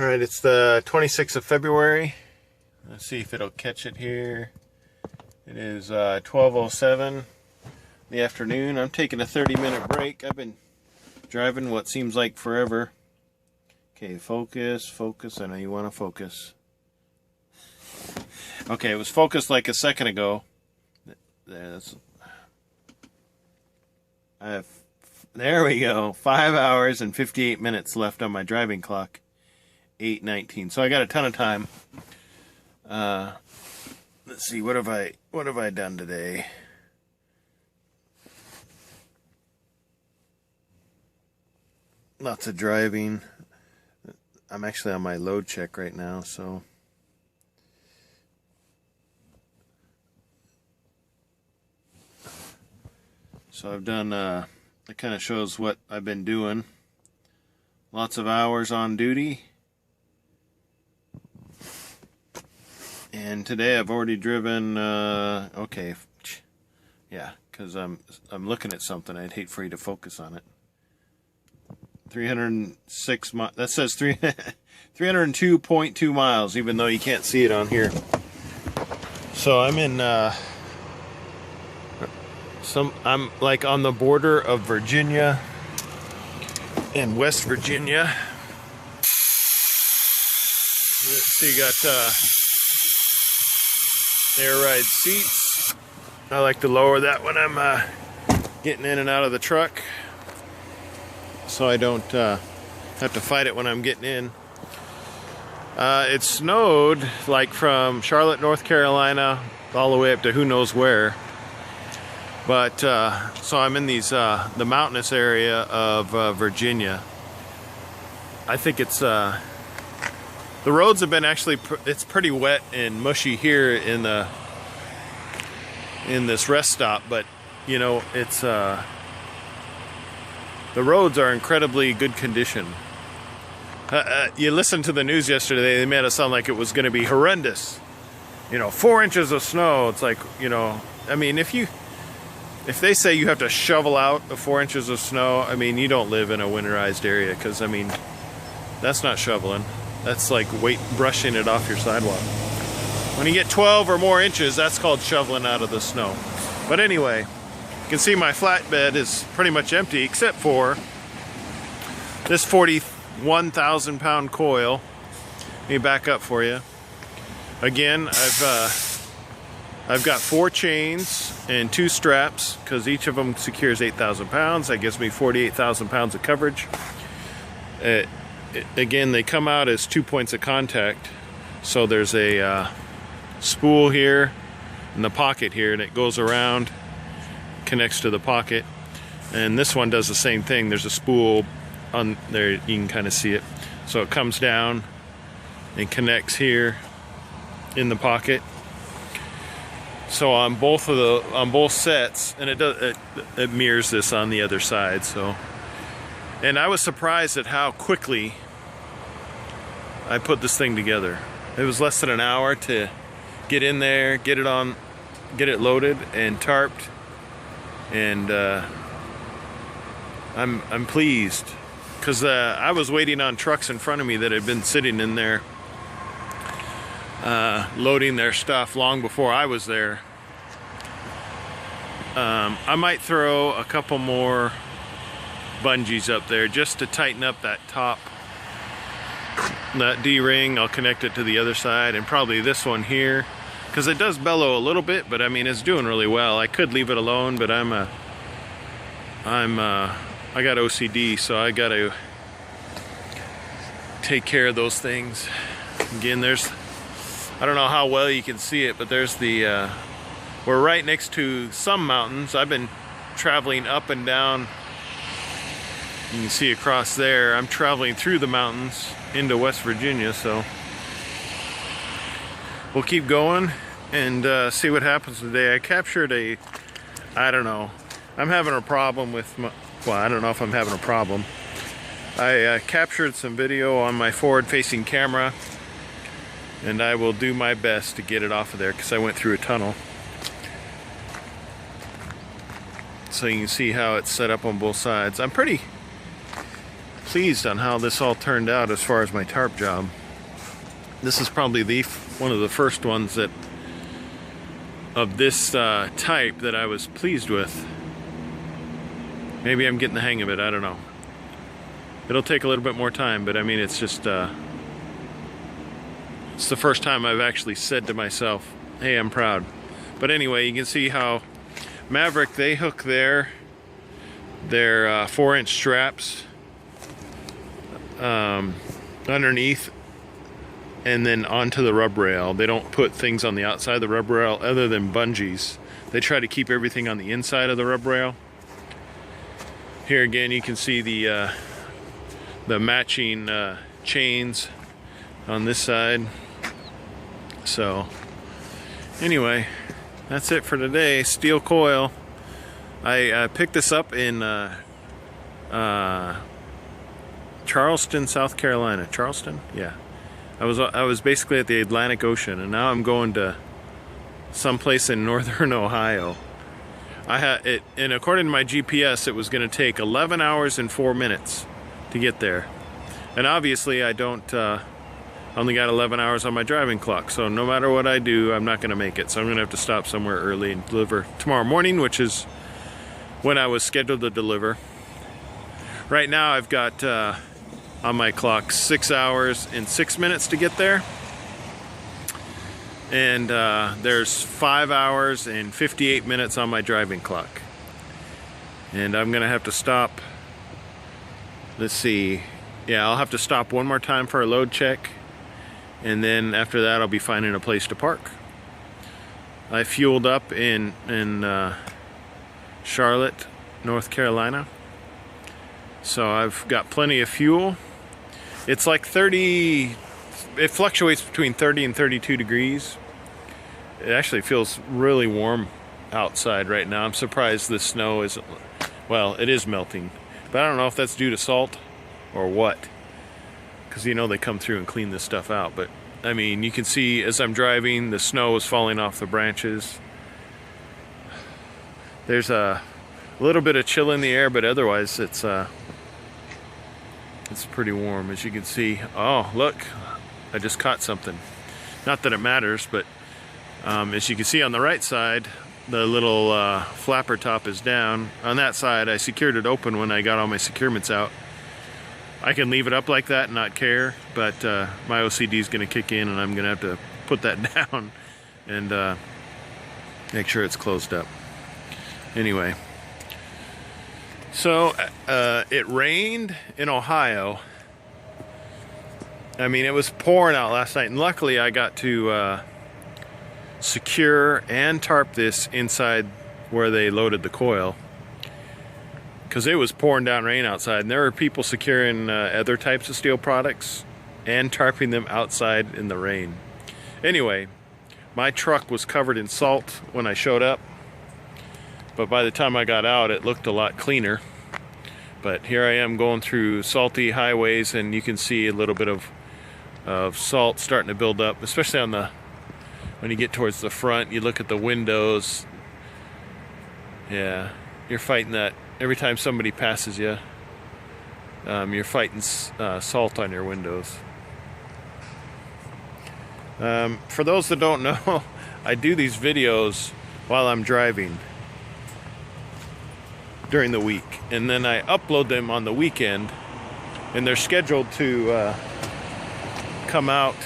Alright, it's the 26th of February. Let's see if it'll catch it here. It is 12:07 in the afternoon. I'm taking a 30-minute break. I've been driving what seems like forever. Okay, focus. I know you want to focus. Okay, it was focused like a second ago. There we go. 5 hours and 58 minutes left on my driving clock. 8:19. So I got a ton of time. Let's see, what have I done today? Lots of driving. I'm actually on my load check right now, so I've done it kind of shows what I've been doing. Lots of hours on duty. And today I've already driven, okay, yeah, because I'm looking at something. I'd hate for you to focus on it. 306 miles, that says 302.2 miles, even though you can't see it on here. So I'm in, I'm like on the border of Virginia and West Virginia. So you got, air ride seats. I like to lower that when I'm getting in and out of the truck, so I don't have to fight it when I'm getting in. It snowed like from Charlotte, North Carolina, all the way up to who knows where. But so I'm in these the mountainous area of Virginia. I think it's the roads have been actually, it's pretty wet and mushy here in this rest stop, but you know, it's the roads are incredibly good condition. You listened to the news yesterday, they made it sound like it was going to be horrendous. You know, 4 inches of snow. It's like, you know, I mean, if they say you have to shovel out the 4 inches of snow, I mean, you don't live in a winterized area, because I mean, that's not shoveling. That's like brushing it off your sidewalk. When you get 12 or more inches, that's called shoveling out of the snow. But anyway, you can see my flatbed is pretty much empty, except for this 41,000 pound coil. Let me back up for you. Again, I've got 4 chains and 2 straps, because each of them secures 8,000 pounds. That gives me 48,000 pounds of coverage. Again, they come out as 2 points of contact. So there's a spool here in the pocket here, and it goes around, connects to the pocket. And this one does the same thing. There's a spool on there, you can kind of see it. So it comes down and connects here in the pocket. So on both sets, and it mirrors this on the other side. So. And I was surprised at how quickly I put this thing together. It was less than an hour to get in there, get it loaded and tarped, and I'm pleased, because I was waiting on trucks in front of me that had been sitting in there loading their stuff long before I was there. I might throw a couple more bungees up there just to tighten up that top, that D-ring. I'll connect it to the other side, and probably this one here, because it does bellow a little bit, but I mean, it's doing really well. I could leave it alone, but I got OCD, so I got to take care of those things. Again, I don't know how well you can see it, but there's the we're right next to some mountains. I've been traveling up and down. You can see across there, I'm traveling through the mountains into West Virginia, so we'll keep going and see what happens today. I captured I don't know, I'm having a problem with well, I don't know if I'm having a problem. I captured some video on my forward-facing camera, and I will do my best to get it off of there, because I went through a tunnel. So you can see how it's set up on both sides. I'm pretty pleased on how this all turned out as far as my tarp job. This is probably one of the first ones that of this type that I was pleased with. Maybe I'm getting the hang of it, I don't know. It'll take a little bit more time, but I mean, it's just it's the first time I've actually said to myself, hey, I'm proud. But anyway, you can see how Maverick, they hook their 4-inch straps underneath and then onto the rub rail. They don't put things on the outside of the rub rail other than bungees. They try to keep everything on the inside of the rub rail. Here again, you can see the matching chains on this side. So anyway, that's it for today. Steel coil. I picked this up in Charleston, South Carolina. Charleston? Yeah. I was basically at the Atlantic Ocean, and now I'm going to someplace in northern Ohio. And according to my GPS, it was going to take 11 hours and 4 minutes to get there. And obviously, I only got 11 hours on my driving clock. So no matter what I do, I'm not going to make it. So I'm going to have to stop somewhere early and deliver tomorrow morning, which is when I was scheduled to deliver. Right now, I've got on my clock 6 hours and 6 minutes to get there. And there's 5 hours and 58 minutes on my driving clock. And I'm gonna have to stop. Let's see. Yeah, I'll have to stop one more time for a load check. And then after that, I'll be finding a place to park. I fueled up in Charlotte, North Carolina. So I've got plenty of fuel. It's like 30, it fluctuates between 30 and 32 degrees. It actually feels really warm outside right now. I'm surprised the snow isn't, well, it is melting. But I don't know if that's due to salt or what. Because you know they come through and clean this stuff out. But I mean, you can see as I'm driving, the snow is falling off the branches. There's a little bit of chill in the air, but otherwise it's pretty warm, as you can see. Oh, look, I just caught something. Not that it matters, but as you can see on the right side, the little flapper top is down. On that side, I secured it open when I got all my securements out. I can leave it up like that and not care, but my OCD is going to kick in, and I'm going to have to put that down and make sure it's closed up. Anyway. So, it rained in Ohio. I mean, it was pouring out last night, and luckily I got to secure and tarp this inside where they loaded the coil, because it was pouring down rain outside, and there were people securing other types of steel products and tarping them outside in the rain. Anyway, my truck was covered in salt when I showed up. But by the time I got out, it looked a lot cleaner. But here I am going through salty highways, and you can see a little bit of salt starting to build up, especially on when you get towards the front. You look at the windows. Yeah, you're fighting that every time somebody passes you. You're fighting salt on your windows. For those that don't know, I do these videos while I'm driving during the week, and then I upload them on the weekend, and they're scheduled to come out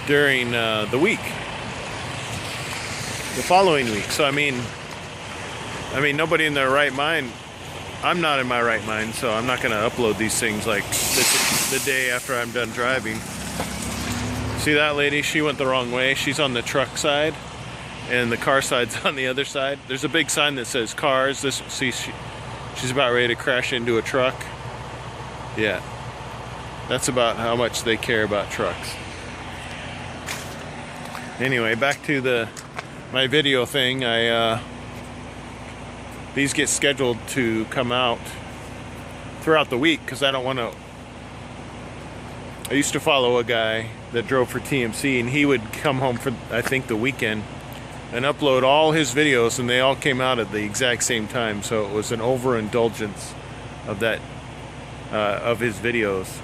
during the week, the following week. So I mean nobody in their right mind, I'm not in my right mind, so I'm not going to upload these things like the day after I'm done driving. See that lady? She went the wrong way. She's on the truck side, and the car side's on the other side. There's a big sign that says cars. She's about ready to crash into a truck. Yeah, that's about how much they care about trucks. Anyway, back to my video thing. These get scheduled to come out throughout the week, because I don't want to. I used to follow a guy that drove for TMC, and he would come home for, I think, the weekend and upload all his videos, and they all came out at the exact same time. So it was an overindulgence of that of his videos.